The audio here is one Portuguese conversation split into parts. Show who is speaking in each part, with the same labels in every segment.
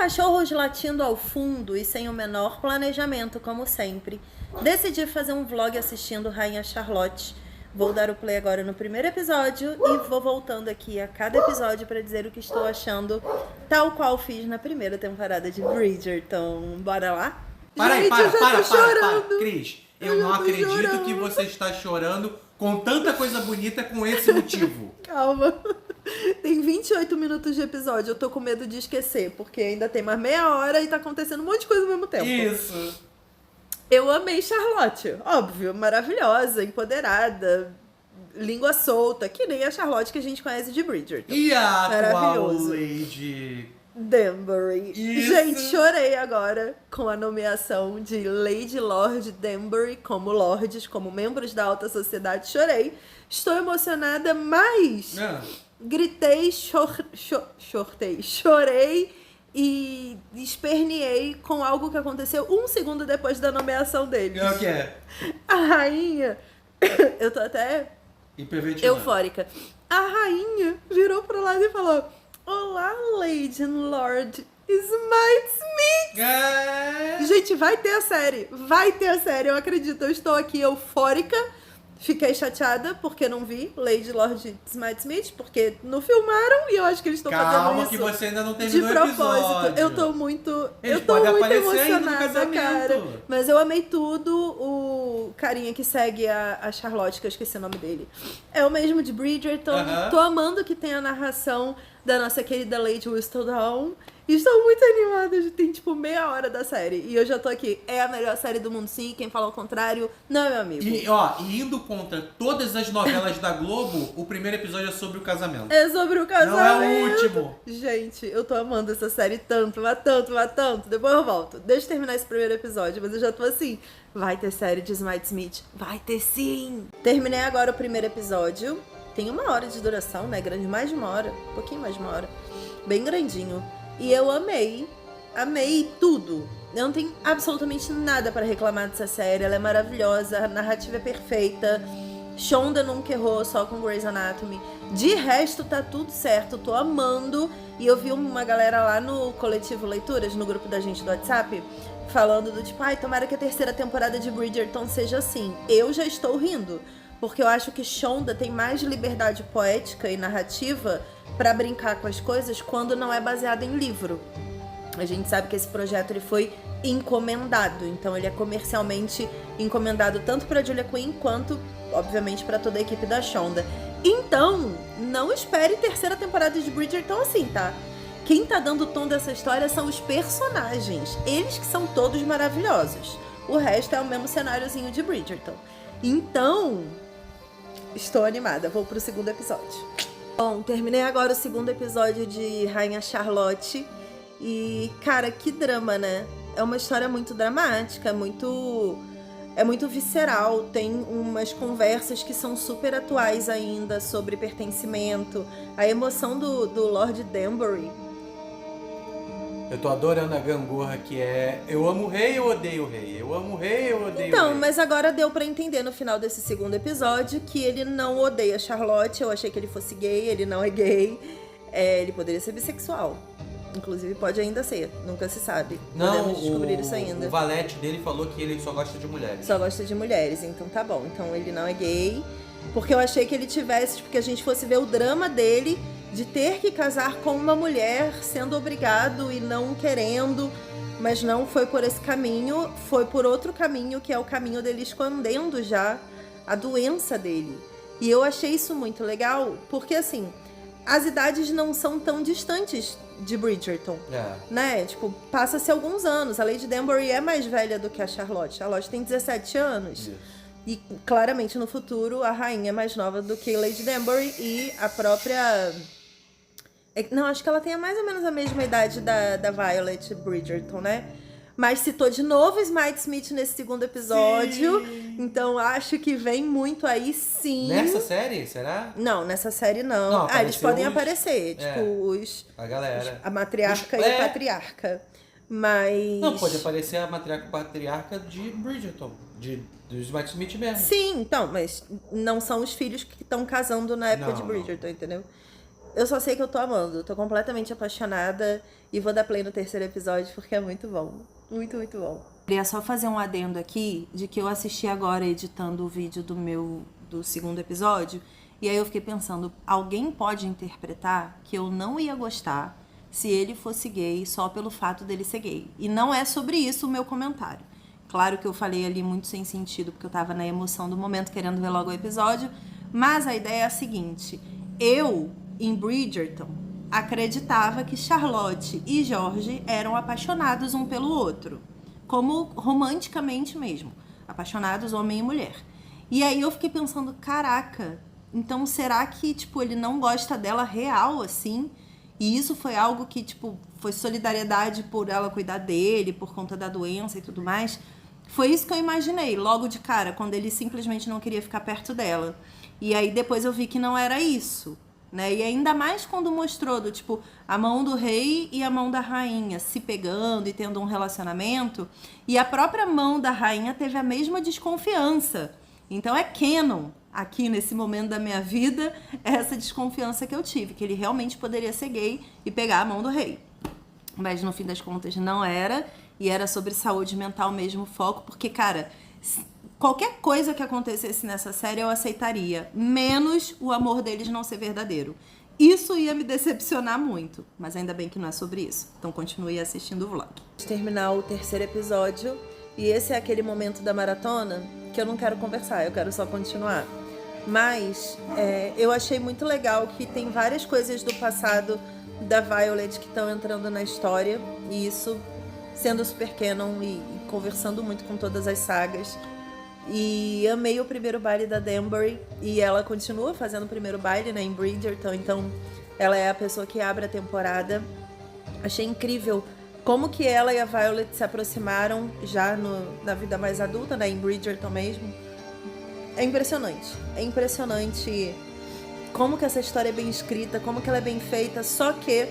Speaker 1: cachorros latindo ao fundo e sem o menor planejamento, como sempre, decidi fazer um vlog assistindo Rainha Charlotte. Vou dar o play agora no primeiro episódio e vou voltando aqui a cada episódio para dizer o que estou achando, tal qual fiz na primeira temporada de Bridgerton. Bora lá?
Speaker 2: Para aí,
Speaker 1: Gente,
Speaker 2: para. Cris, eu não acredito que você está chorando com tanta coisa bonita com esse motivo.
Speaker 1: Calma. Tem 28 minutos de episódio, eu tô com medo de esquecer, porque ainda tem mais meia hora e tá acontecendo um monte de coisa ao mesmo tempo.
Speaker 2: Isso.
Speaker 1: Eu amei Charlotte, óbvio, maravilhosa, empoderada, língua solta, que nem a Charlotte que a gente conhece de Bridgerton.
Speaker 2: E a atual Lady
Speaker 1: Danbury.
Speaker 2: Isso.
Speaker 1: Gente, chorei agora com a nomeação de Lady Lord Danbury como lords, como membros da alta sociedade. Chorei. Estou emocionada, mas gritei, chorei e esperneei com algo que aconteceu 1 segundo depois da nomeação deles.
Speaker 2: O que é?
Speaker 1: A rainha... Eu tô até eufórica. A rainha virou pro lado e falou: "Olá, Lady and Lord Smite-Smith." Gente, vai ter a série. Eu acredito. Eu estou aqui eufórica. Fiquei chateada porque não vi Lady Lord Smite-Smith, porque não filmaram e eu acho que eles estão fazendo isso
Speaker 2: que você ainda não terminou
Speaker 1: de propósito.
Speaker 2: o episódio.
Speaker 1: Eu tô muito
Speaker 2: emocionada,
Speaker 1: cara. Mas eu amei tudo. O carinha que segue a Charlotte, que eu esqueci o nome dele, é o mesmo de Bridgerton. Tô amando que tem a narração da nossa querida Lady Whistledown. E estou muito animada, tem tipo meia hora da série. E eu já tô aqui, é a melhor série do mundo sim, quem fala o contrário não é meu amigo.
Speaker 2: E indo contra todas as novelas da Globo, o primeiro episódio é sobre o casamento.
Speaker 1: É sobre o casamento.
Speaker 2: Não é o último.
Speaker 1: Gente, eu tô amando essa série tanto, mas tanto. Depois eu volto. Deixa eu terminar esse primeiro episódio, mas eu já tô assim, vai ter série de Smite-Smith? Vai ter sim! Terminei agora o primeiro episódio. Tem 1 hora de duração, né? Grande, mais de 1 hora. Um pouquinho mais de 1 hora. Bem grandinho. E eu amei tudo. Eu não tenho absolutamente nada para reclamar dessa série. Ela é maravilhosa, a narrativa é perfeita. Shonda nunca errou, só com Grey's Anatomy. De resto, tá tudo certo, tô amando. E eu vi uma galera lá no Coletivo Leituras, no grupo da gente do WhatsApp, falando do tipo, tomara que a 3ª temporada de Bridgerton seja assim. Eu já estou rindo, porque eu acho que Shonda tem mais liberdade poética e narrativa pra brincar com as coisas quando não é baseado em livro. A gente sabe que esse projeto ele foi encomendado, então ele é comercialmente encomendado tanto pra Julia Quinn quanto, obviamente, pra toda a equipe da Shonda. Então, não espere 3ª temporada de Bridgerton assim, tá? Quem tá dando o tom dessa história são os personagens, eles que são todos maravilhosos. O resto é o mesmo cenáriozinho de Bridgerton. Então, estou animada, vou pro 2º episódio. Bom, terminei agora o 2º episódio de Rainha Charlotte e, cara, que drama, né? É uma história muito dramática, é muito visceral, tem umas conversas que são super atuais ainda sobre pertencimento, a emoção do Lord Danbury.
Speaker 2: Eu tô adorando a gangorra que é eu amo o rei, eu odeio o rei. Eu amo o rei, eu odeio o rei.
Speaker 1: Então, mas agora deu pra entender no final desse 2º episódio que ele não odeia Charlotte. Eu achei que ele fosse gay, ele não é gay. Ele poderia ser bissexual. Inclusive pode ainda ser, nunca se sabe. Podemos descobrir isso ainda.
Speaker 2: O valete dele falou que ele só gosta de mulheres.
Speaker 1: Só gosta de mulheres, então tá bom. Então ele não é gay. Porque eu achei que ele tivesse, que a gente fosse ver o drama dele de ter que casar com uma mulher, sendo obrigado e não querendo, mas não foi por esse caminho, foi por outro caminho, que é o caminho dele escondendo já a doença dele. E eu achei isso muito legal, porque assim, as idades não são tão distantes de Bridgerton, né? Tipo, passa-se alguns anos, a Lady Danbury é mais velha do que a Charlotte. A Charlotte tem 17 anos. Isso. E claramente no futuro a rainha é mais nova do que Lady Danbury e a própria... Não, acho que ela tem mais ou menos a mesma idade da Violet Bridgerton, né? Mas citou de novo Smite-Smith nesse 2º episódio. Sim. Então acho que vem muito aí, sim.
Speaker 2: Nessa série, será?
Speaker 1: Não, nessa série não. Eles podem aparecer. Tipo,
Speaker 2: a galera.
Speaker 1: A matriarca e a patriarca. Mas...
Speaker 2: Não, pode aparecer a matriarca e patriarca de Bridgerton. Do Smite-Smith mesmo.
Speaker 1: Sim, então, mas não são os filhos que estão casando na época de Bridgerton, entendeu? Eu só sei que eu tô amando, tô completamente apaixonada e vou dar play no terceiro episódio porque é muito bom. Muito, muito bom. Queria só fazer um adendo aqui de que eu assisti agora editando o vídeo do segundo episódio e aí eu fiquei pensando, alguém pode interpretar que eu não ia gostar se ele fosse gay só pelo fato dele ser gay. E não é sobre isso o meu comentário. Claro que eu falei ali muito sem sentido, porque eu tava na emoção do momento, querendo ver logo o episódio. Mas a ideia é a seguinte. Eu, em Bridgerton, acreditava que Charlotte e George eram apaixonados um pelo outro. Como romanticamente mesmo. Apaixonados, homem e mulher. E aí eu fiquei pensando, caraca, então será que, tipo, ele não gosta dela real, assim? E isso foi algo que, tipo, foi solidariedade por ela cuidar dele, por conta da doença e tudo mais. Foi isso que eu imaginei, logo de cara, quando ele simplesmente não queria ficar perto dela. E aí depois eu vi que não era isso, né? E ainda mais quando mostrou, do tipo, a mão do rei e a mão da rainha se pegando e tendo um relacionamento. E a própria mão da rainha teve a mesma desconfiança. Então é canon. Aqui nesse momento da minha vida, essa desconfiança que eu tive, que ele realmente poderia ser gay e pegar a mão do rei. Mas no fim das contas não era, e era sobre saúde mental mesmo o foco, porque, cara, qualquer coisa que acontecesse nessa série eu aceitaria, menos o amor deles não ser verdadeiro. Isso ia me decepcionar muito, mas ainda bem que não é sobre isso. Então continue assistindo o vlog. Vamos terminar o terceiro episódio, e esse é aquele momento da maratona que eu não quero conversar, eu quero só continuar. Mas eu achei muito legal que tem várias coisas do passado da Violet que estão entrando na história. E isso sendo super canon e conversando muito com todas as sagas. E amei o primeiro baile da Danbury. E ela continua fazendo o primeiro baile, né, em Bridgerton. Então ela é a pessoa que abre a temporada. Achei incrível como que ela e a Violet se aproximaram já na vida mais adulta, né, em Bridgerton mesmo. É impressionante como que essa história é bem escrita, como que ela é bem feita, só que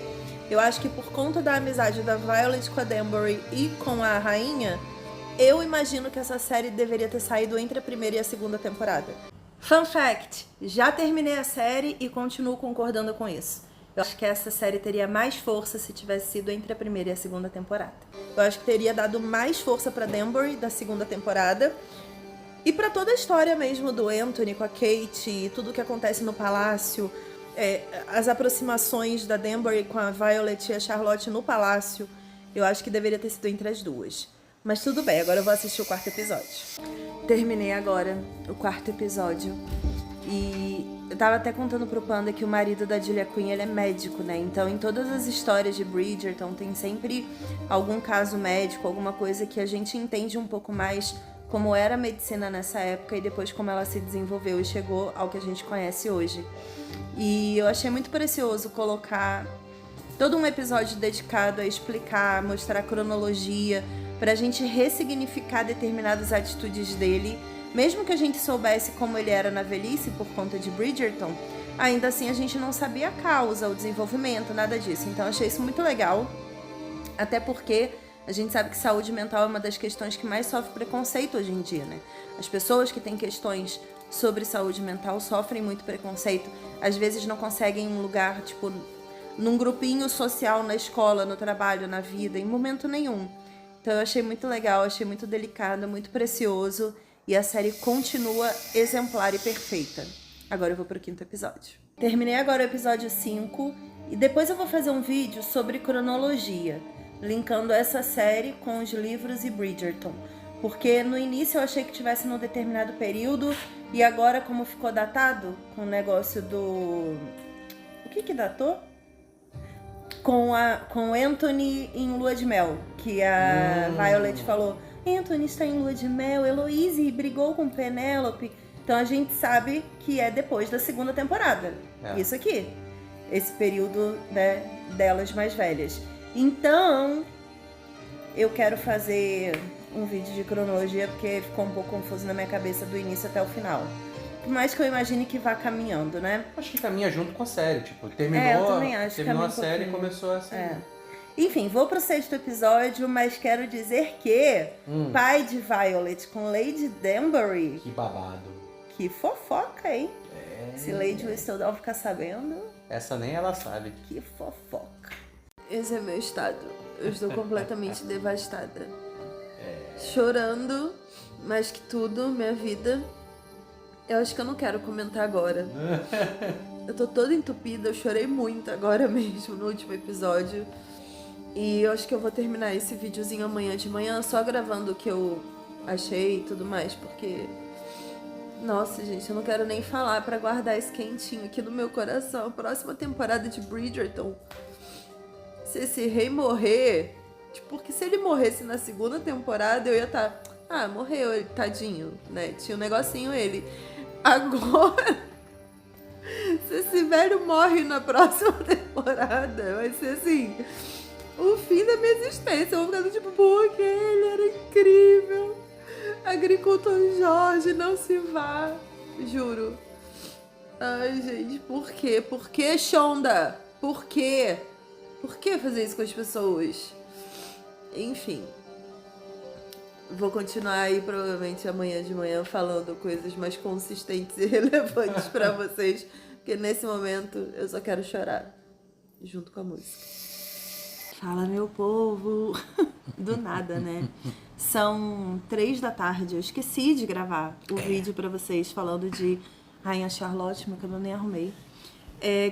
Speaker 1: eu acho que por conta da amizade da Violet com a Danbury e com a rainha, eu imagino que essa série deveria ter saído entre a primeira e a segunda temporada. Fun fact, já terminei a série e continuo concordando com isso. Eu acho que essa série teria mais força se tivesse sido entre a primeira e a segunda temporada. Eu acho que teria dado mais força pra Danbury da segunda temporada, e pra toda a história mesmo do Anthony com a Kate, tudo que acontece no palácio, as aproximações da Danbury com a Violet e a Charlotte no palácio, eu acho que deveria ter sido entre as duas. Mas tudo bem, agora eu vou assistir o quarto episódio. Terminei agora o quarto episódio e eu tava até contando pro Panda que o marido da Julia Quinn, ele é médico, né? Então em todas as histórias de Bridgerton tem sempre algum caso médico, alguma coisa que a gente entende um pouco mais como era a medicina nessa época e depois como ela se desenvolveu e chegou ao que a gente conhece hoje. E eu achei muito precioso colocar todo um episódio dedicado a explicar, mostrar a cronologia, pra gente ressignificar determinadas atitudes dele, mesmo que a gente soubesse como ele era na velhice por conta de Bridgerton, ainda assim a gente não sabia a causa, o desenvolvimento, nada disso. Então eu achei isso muito legal, até porque a gente sabe que saúde mental é uma das questões que mais sofre preconceito hoje em dia, né? As pessoas que têm questões sobre saúde mental sofrem muito preconceito. Às vezes não conseguem um lugar, tipo, num grupinho social, na escola, no trabalho, na vida, em momento nenhum. Então eu achei muito legal, achei muito delicado, muito precioso. E a série continua exemplar e perfeita. Agora eu vou pro quinto episódio. Terminei agora o episódio 5 e depois eu vou fazer um vídeo sobre cronologia, linkando essa série com os livros e Bridgerton. Porque no início eu achei que tivesse num determinado período e agora como ficou datado com o negócio do... O que datou? Com Anthony em lua de mel, que a Violet falou, Anthony está em lua de mel, Eloise brigou com Penélope. Então a gente sabe que é depois da segunda temporada. Isso aqui, esse período, né, delas mais velhas. Então, eu quero fazer um vídeo de cronologia, porque ficou um pouco confuso na minha cabeça do início até o final. Por mais que eu imagine que vá caminhando, né?
Speaker 2: Acho que caminha junto com a série, tipo, terminou,
Speaker 1: eu também acho,
Speaker 2: terminou a série e começou assim.
Speaker 1: Enfim, vou pro sexto episódio, mas quero dizer que pai de Violet com Lady Danbury.
Speaker 2: Que babado.
Speaker 1: Que fofoca, hein? Se Lady Whistledown ficar sabendo...
Speaker 2: Essa nem ela sabe.
Speaker 1: Que fofoca. Esse é meu estado. Eu estou completamente devastada. Chorando, mais que tudo, minha vida. Eu acho que eu não quero comentar agora. Eu tô toda entupida, eu chorei muito agora mesmo no último episódio. E eu acho que eu vou terminar esse videozinho amanhã de manhã, só gravando o que eu achei e tudo mais, porque... Nossa, gente, eu não quero nem falar pra guardar esse quentinho aqui no meu coração. Próxima temporada de Bridgerton. Se esse rei morrer... Porque se ele morresse na segunda temporada, eu ia estar... Ah, morreu ele, tadinho, né? Tinha um negocinho ele. Agora... Se esse velho morre na próxima temporada, vai ser assim... O fim da minha existência. Eu vou ficar tipo, porque ele era incrível. Agricultor Jorge, não se vá. Juro. Ai, gente, por quê? Por que, Shonda? Por quê? Por que fazer isso com as pessoas? Enfim. Vou continuar aí, provavelmente, amanhã de manhã, falando coisas mais consistentes e relevantes pra vocês. Porque nesse momento, eu só quero chorar. Junto com a música. Fala, meu povo. Do nada, né? São 3 da tarde. Eu esqueci de gravar o vídeo pra vocês falando de Rainha Charlotte, mas que eu nem arrumei.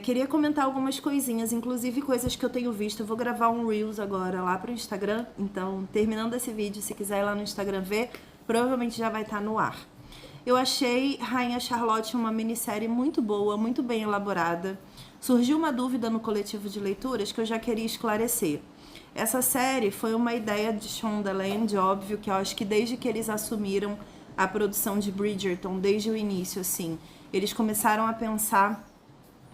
Speaker 1: Queria comentar algumas coisinhas, inclusive coisas que eu tenho visto. Eu vou gravar um Reels agora lá pro Instagram. Então, terminando esse vídeo, se quiser ir lá no Instagram ver, provavelmente já vai estar no ar. Eu achei Rainha Charlotte uma minissérie muito boa, muito bem elaborada. Surgiu uma dúvida no coletivo de leituras que eu já queria esclarecer. Essa série foi uma ideia de Shondaland, óbvio, que eu acho que desde que eles assumiram a produção de Bridgerton, desde o início, assim, eles começaram a pensar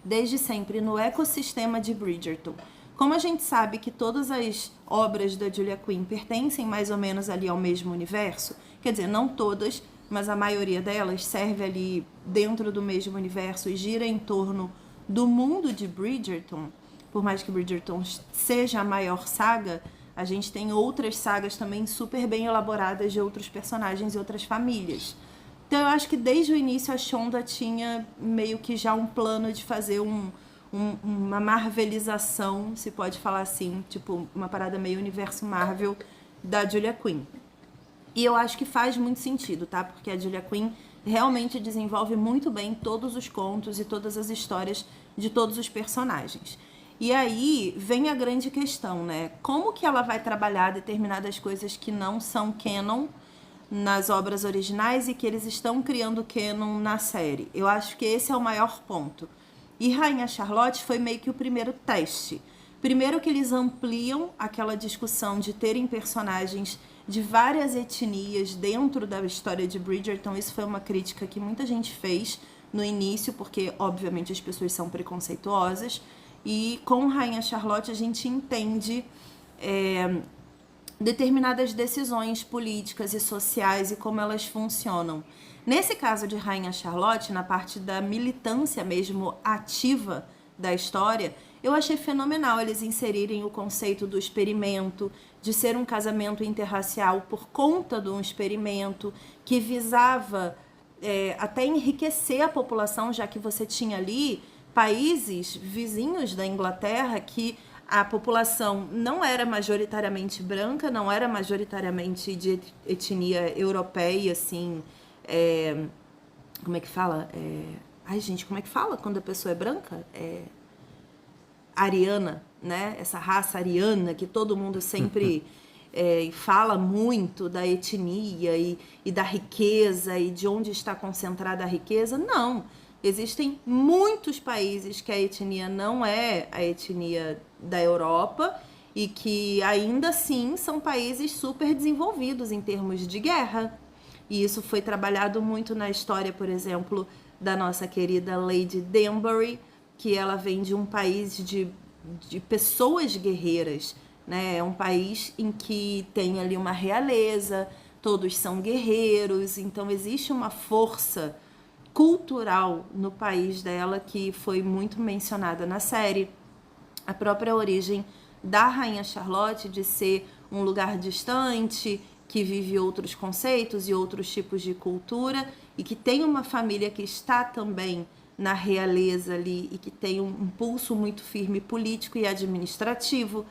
Speaker 1: desde sempre no ecossistema de Bridgerton. Como a gente sabe que todas as obras da Julia Quinn pertencem mais ou menos ali ao mesmo universo, quer dizer, não todas, mas a maioria delas serve ali dentro do mesmo universo e gira em torno do mundo de Bridgerton. Por mais que Bridgerton seja a maior saga, a gente tem outras sagas também super bem elaboradas de outros personagens e outras famílias. Então eu acho que desde o início a Shonda tinha meio que já um plano de fazer uma marvelização, se pode falar assim, tipo uma parada meio universo Marvel da Julia Quinn. E eu acho que faz muito sentido, tá? Porque a Julia Quinn realmente desenvolve muito bem todos os contos e todas as histórias de todos os personagens. E aí vem a grande questão, né? Como que ela vai trabalhar determinadas coisas que não são canon nas obras originais e que eles estão criando canon na série? Eu acho que esse é o maior ponto. E Rainha Charlotte foi meio que o primeiro teste. Primeiro que eles ampliam aquela discussão de terem personagens de várias etnias dentro da história de Bridgerton. Isso foi uma crítica que muita gente fez no início, porque obviamente as pessoas são preconceituosas. E com Rainha Charlotte a gente entende determinadas decisões políticas e sociais e como elas funcionam. Nesse caso de Rainha Charlotte, na parte da militância mesmo ativa da história, eu achei fenomenal eles inserirem o conceito do experimento, de ser um casamento interracial por conta de um experimento que visava até enriquecer a população, já que você tinha ali países vizinhos da Inglaterra que a população não era majoritariamente branca, não era majoritariamente de etnia europeia, assim, como é que fala? Ai, gente, como é que fala quando a pessoa é branca? Ariana, né? Essa raça ariana que todo mundo sempre fala muito da etnia e da riqueza e de onde está concentrada a riqueza. Não, existem muitos países que a etnia não é a etnia da Europa e que ainda assim são países super desenvolvidos em termos de guerra. E isso foi trabalhado muito na história, por exemplo, da nossa querida Lady Danbury, que ela vem de um país de pessoas guerreiras, né? É um país em que tem ali uma realeza, todos são guerreiros, então existe uma força cultural no país dela que foi muito mencionada na série. A própria origem da Rainha Charlotte de ser um lugar distante, que vive outros conceitos e outros tipos de cultura e que tem uma família que está também na realeza ali e que tem um pulso muito firme político e administrativo,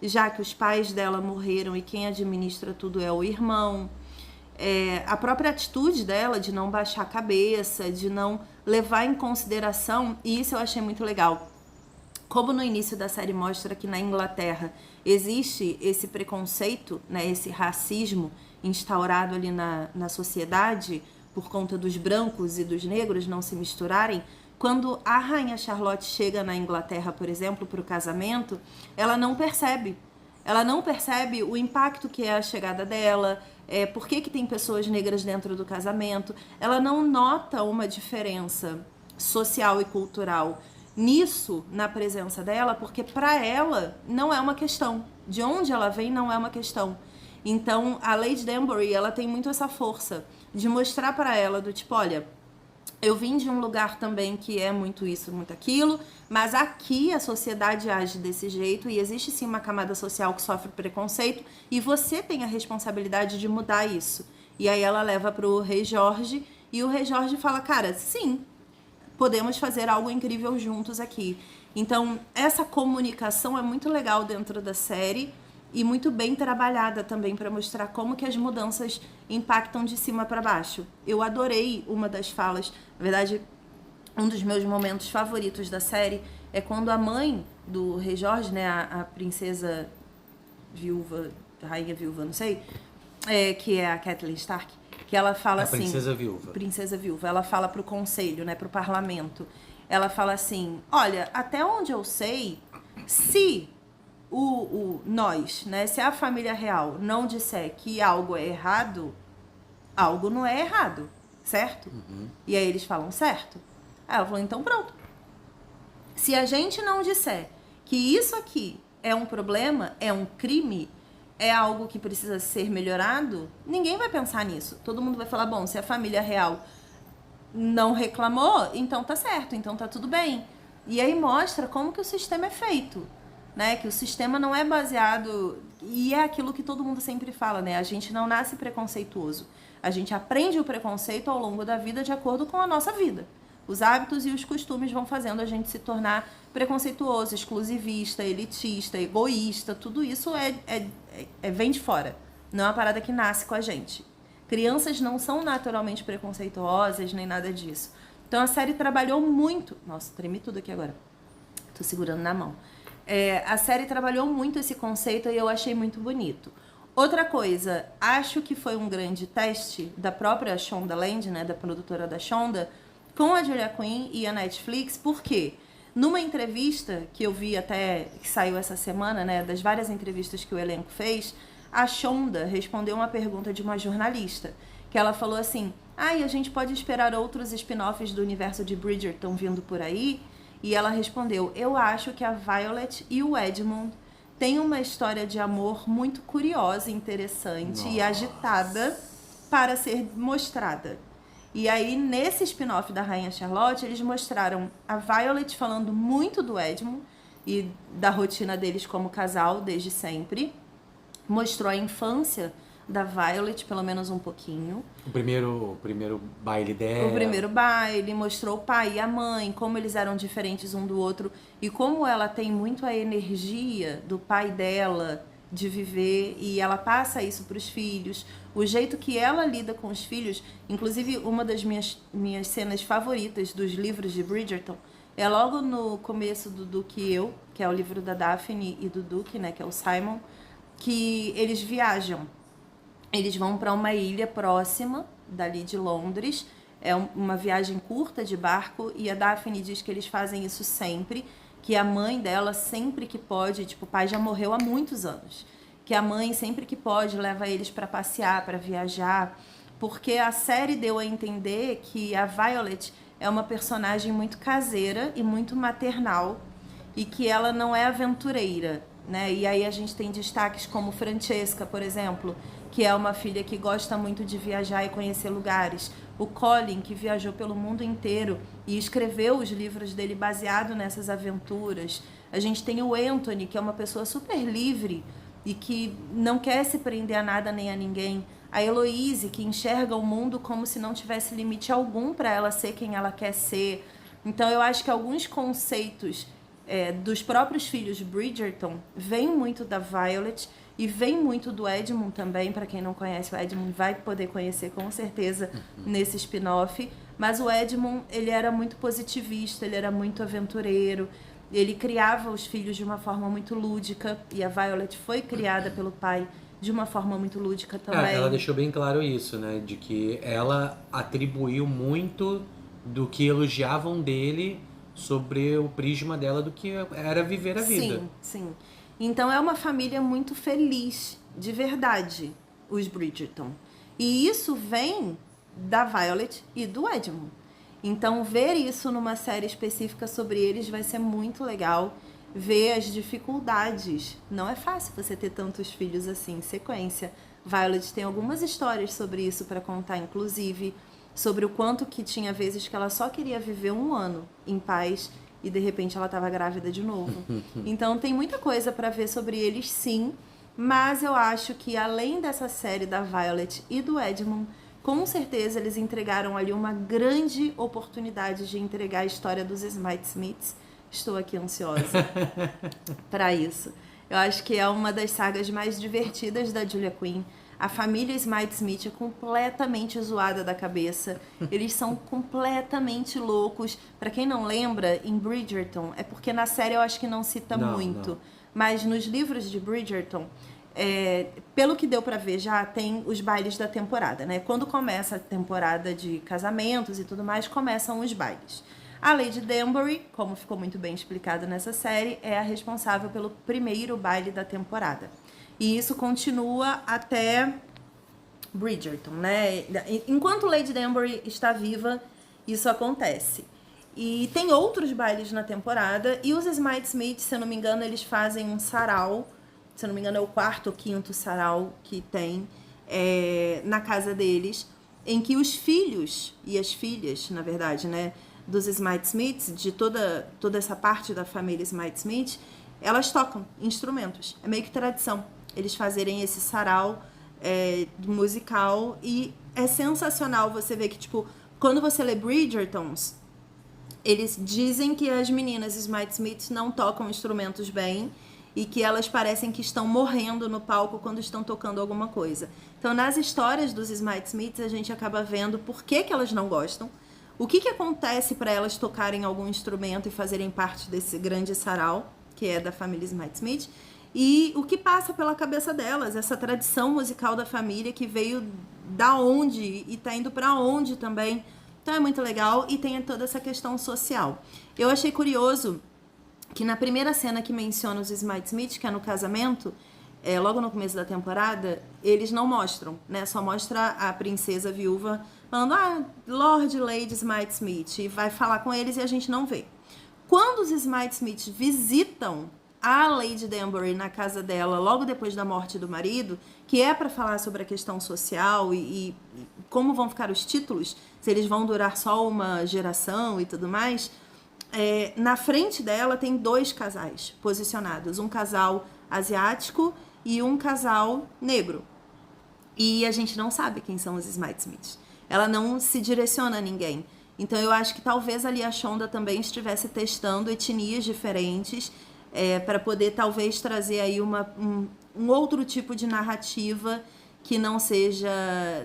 Speaker 1: já que os pais dela morreram e quem administra tudo é o irmão. A própria atitude dela de não baixar a cabeça, de não levar em consideração, e isso eu achei muito legal. Como no início da série mostra que na Inglaterra existe esse preconceito, né, esse racismo instaurado ali na sociedade por conta dos brancos e dos negros não se misturarem, quando a Rainha Charlotte chega na Inglaterra, por exemplo, para o casamento, ela não percebe. Ela não percebe o impacto que é a chegada dela, por que tem pessoas negras dentro do casamento. Ela não nota uma diferença social e cultural nisso, na presença dela, porque para ela não é uma questão. De onde ela vem não é uma questão. Então, a Lady Danbury, ela tem muito essa força de mostrar para ela do tipo, olha, eu vim de um lugar também que é muito isso, muito aquilo, mas aqui a sociedade age desse jeito e existe sim uma camada social que sofre preconceito e você tem a responsabilidade de mudar isso. E aí ela leva pro Rei Jorge e o Rei Jorge fala, cara, sim, podemos fazer algo incrível juntos aqui. Então, essa comunicação é muito legal dentro da série e muito bem trabalhada também para mostrar como que as mudanças impactam de cima para baixo. Eu adorei uma das falas, na verdade, um dos meus momentos favoritos da série é quando a mãe do Rei Jorge, né, a princesa viúva, rainha viúva, não sei, que é a Catelyn Stark, que ela fala assim...
Speaker 2: Princesa viúva.
Speaker 1: Princesa viúva. Ela fala pro conselho, né, pro parlamento. Ela fala assim, olha, até onde eu sei, se nós, né, se a família real não disser que algo é errado, algo não é errado, certo? Uhum. E aí eles falam, certo? Aí ela falou, então pronto. Se a gente não disser que isso aqui é um problema, é um crime, é algo que precisa ser melhorado, ninguém vai pensar nisso. Todo mundo vai falar, bom, se a família real não reclamou, então tá certo, então tá tudo bem. E aí mostra como que o sistema é feito, né? Que o sistema não é baseado... E é aquilo que todo mundo sempre fala, né? A gente não nasce preconceituoso. A gente aprende o preconceito ao longo da vida de acordo com a nossa vida. Os hábitos e os costumes vão fazendo a gente se tornar preconceituoso, exclusivista, elitista, egoísta. Tudo isso vem de fora. Não é uma parada que nasce com a gente. Crianças não são naturalmente preconceituosas, nem nada disso. Então a série trabalhou muito... Nossa, tremi tudo aqui agora. Tô segurando na mão. A série trabalhou muito esse conceito e eu achei muito bonito. Outra coisa, acho que foi um grande teste da própria Shondaland, né, da produtora da Shonda, com a Julia Quinn e a Netflix, porque numa entrevista que eu vi até, que saiu essa semana, né, das várias entrevistas que o elenco fez, a Shonda respondeu uma pergunta de uma jornalista, que ela falou assim, e a gente pode esperar outros spin-offs do universo de Bridgerton vindo por aí? E ela respondeu, eu acho que a Violet e o Edmund têm uma história de amor muito curiosa, interessante e agitada para ser mostrada. E aí, nesse spin-off da Rainha Charlotte, eles mostraram a Violet falando muito do Edmund e da rotina deles como casal desde sempre. Mostrou a infância da Violet, pelo menos um pouquinho.
Speaker 2: O primeiro baile dela.
Speaker 1: O primeiro baile, mostrou o pai e a mãe, como eles eram diferentes um do outro e como ela tem muito a energia do pai dela de viver e ela passa isso para os filhos. O jeito que ela lida com os filhos, inclusive uma das minhas cenas favoritas dos livros de Bridgerton, é logo no começo do Duque e Eu, que é o livro da Daphne e do Duque, né, que é o Simon, que eles viajam. Eles vão para uma ilha próxima dali de Londres, é uma viagem curta de barco e a Daphne diz que eles fazem isso sempre, que a mãe dela sempre que pode, tipo, o pai já morreu há muitos anos, que a mãe sempre que pode leva eles para passear, para viajar, porque a série deu a entender que a Violet é uma personagem muito caseira e muito maternal e que ela não é aventureira, né? E aí a gente tem destaques como Francesca, por exemplo, que é uma filha que gosta muito de viajar e conhecer lugares. O Colin, que viajou pelo mundo inteiro e escreveu os livros dele baseado nessas aventuras. A gente tem o Anthony, que é uma pessoa super livre e que não quer se prender a nada nem a ninguém. A Heloise, que enxerga o mundo como se não tivesse limite algum para ela ser quem ela quer ser. Então eu acho que alguns conceitos dos próprios filhos Bridgerton vêm muito da Violet e vem muito do Edmund também. Para quem não conhece, o Edmund vai poder conhecer com certeza nesse spin-off. Mas o Edmund, ele era muito positivista, ele era muito aventureiro, ele criava os filhos de uma forma muito lúdica, e a Violet foi criada pelo pai de uma forma muito lúdica também.
Speaker 3: Ela deixou bem claro isso, né? De que ela atribuiu muito do que elogiavam dele sobre o prisma dela do que era viver a vida.
Speaker 1: Sim, sim. Então é uma família muito feliz, de verdade, os Bridgerton. E isso vem da Violet e do Edmund. Então ver isso numa série específica sobre eles vai ser muito legal. Ver as dificuldades. Não é fácil você ter tantos filhos assim em sequência. Violet tem algumas histórias sobre isso para contar, inclusive sobre o quanto que tinha vezes que ela só queria viver 1 ano em paz e de repente ela estava grávida de novo. Então tem muita coisa para ver sobre eles, sim, mas eu acho que além dessa série da Violet e do Edmund, com certeza eles entregaram ali uma grande oportunidade de entregar a história dos Smiths. Estou aqui ansiosa para isso. Eu acho que é uma das sagas mais divertidas da Julia Quinn. A família Smith é completamente zoada da cabeça. Eles são completamente loucos. Para quem não lembra, em Bridgerton, é porque na série eu acho que não cita muito. Não. Mas nos livros de Bridgerton, pelo que deu pra ver, já tem os bailes da temporada, né? Quando começa a temporada de casamentos e tudo mais, começam os bailes. A Lady Danbury, como ficou muito bem explicado nessa série, é a responsável pelo primeiro baile da temporada. E isso continua até Bridgerton, né? Enquanto Lady Danbury está viva, isso acontece. E tem outros bailes na temporada, e os Smith, se eu não me engano, eles fazem um sarau. Se eu não me engano, é o 4º ou 5º sarau que tem na casa deles, em que os filhos e as filhas, na verdade, né, dos Smiths, de toda essa parte da família Smith, elas tocam instrumentos. É meio que tradição eles fazerem esse sarau musical, e é sensacional você ver que, tipo, quando você lê Bridgertons, eles dizem que as meninas Smith não tocam instrumentos bem e que elas parecem que estão morrendo no palco quando estão tocando alguma coisa. Então, nas histórias dos Smiths, a gente acaba vendo por que elas não gostam, o que acontece para elas tocarem algum instrumento e fazerem parte desse grande sarau, que é da família Smith, e o que passa pela cabeça delas, essa tradição musical da família que veio da onde e tá indo para onde também. Então é muito legal, e tem toda essa questão social. Eu achei curioso que na primeira cena que menciona os Smith, que é no casamento, logo no começo da temporada, eles não mostram, né? Só mostra a princesa viúva falando, Lord e Lady Smith, e vai falar com eles e a gente não vê. Quando os Smith visitam a Lady Danbury na casa dela, logo depois da morte do marido, que é para falar sobre a questão social e como vão ficar os títulos, se eles vão durar só uma geração e tudo mais, na frente dela tem 2 casais posicionados, um casal asiático e um casal negro. E a gente não sabe quem são os Smiths. Ela não se direciona a ninguém. Então eu acho que talvez ali a Shonda também estivesse testando etnias diferentes, para poder talvez trazer aí um outro tipo de narrativa que não seja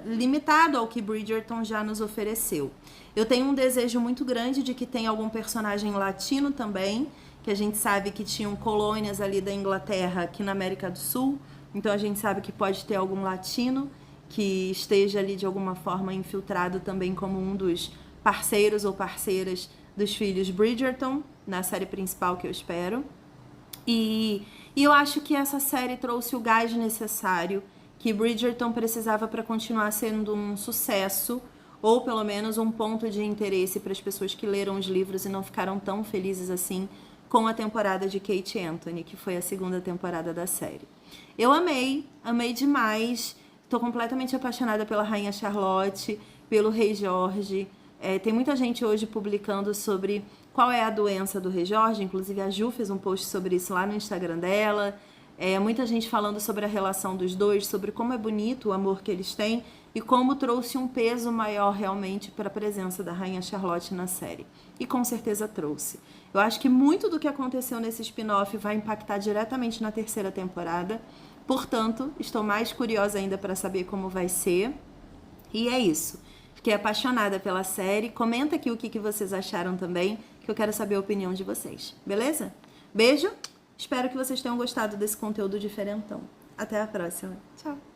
Speaker 1: limitado ao que Bridgerton já nos ofereceu. Eu tenho um desejo muito grande de que tenha algum personagem latino também, que a gente sabe que tinham colônias ali da Inglaterra aqui na América do Sul, então a gente sabe que pode ter algum latino que esteja ali de alguma forma infiltrado também como um dos parceiros ou parceiras dos filhos Bridgerton, na série principal que eu espero. E eu acho que essa série trouxe o gás necessário que Bridgerton precisava para continuar sendo um sucesso, ou pelo menos um ponto de interesse para as pessoas que leram os livros e não ficaram tão felizes assim com a temporada de Kate Anthony, que foi a 2ª temporada da série. Eu amei demais, estou completamente apaixonada pela Rainha Charlotte, pelo Rei Jorge. Tem muita gente hoje publicando sobre qual é a doença do Rei Jorge, inclusive a Ju fez um post sobre isso lá no Instagram dela. Muita gente falando sobre a relação dos dois, sobre como é bonito o amor que eles têm e como trouxe um peso maior realmente para a presença da Rainha Charlotte na série. e com certeza trouxe. Eu acho que muito do que aconteceu nesse spin-off vai impactar diretamente na terceira temporada. Portanto, estou mais curiosa ainda para saber como vai ser. E é isso. Fiquei apaixonada pela série. Comenta aqui o que vocês acharam também, que eu quero saber a opinião de vocês. Beleza? Beijo. Espero que vocês tenham gostado desse conteúdo diferentão. Até a próxima. Tchau.